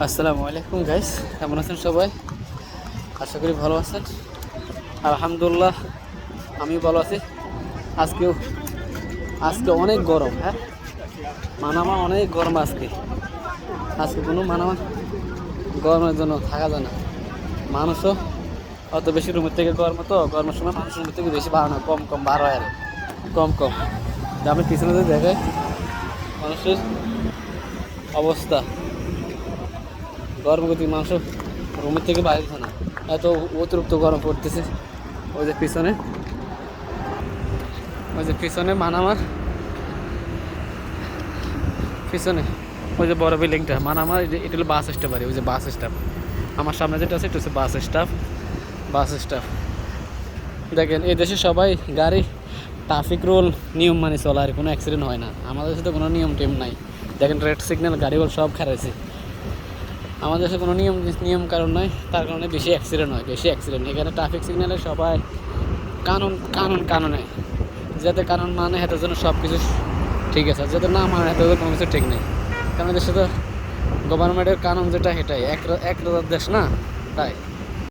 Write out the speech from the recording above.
আসসালামু আলাইকুম গাইস, কেমন আছেন সবাই? আশা করি ভালো আছেন। আলহামদুলিল্লাহ, আমি ভালো আছি। আজকেও আজকে অনেক গরম। হ্যাঁ, মানামা অনেক গরম আজকে। আজকে কোনো মানামা গরমের জন্য থাকা যায় না। মানুষও অত বেশি রুমের থেকে গরমের সময় মানুষ রুমের থেকে বেশি বার না, কম কম বার হয় আর কম কম। আপনি পিছনে যদি দেখেন মানুষের অবস্থা, গরম গতি মানুষ রুমের থেকে বাইরে থাকে না, এত অতিরিক্ত গরম পড়তেছে। ওই যে পিছনে মানামার পিছনে ওই যে বড় বিল্ডিংটা মানামার, এটা হলো বাস স্টপ। আর ওই যে বাস স্টপ আমার সামনে যেটা আছে এটা হচ্ছে বাস স্টপ। দেখেন এই দেশে সবাই গাড়ি ট্রাফিক রুল নিয়ম মানে চলে, আর কোনো অ্যাক্সিডেন্ট হয় না। আমাদের দেশে তো কোনো নিয়ম টিম নাই। দেখেন রেড সিগন্যাল গাড়িগুলো সব খারাইছে। আমাদের দেশে কোনো নিয়ম কারণ নয়, তার কারণে বেশি অ্যাক্সিডেন্ট হয়। এখানে ট্রাফিক সিগন্যালে সবাই কানুনে যাতে কানুন মানে হাতের জন্য সব কিছু ঠিক আছে, যাতে না মানে হাতের জন্য কোনো কিছু ঠিক নেই। কারণ দেশে তো গভর্নমেন্টের কানুন যেটা সেটাই এক রাজার দেশ না, তাই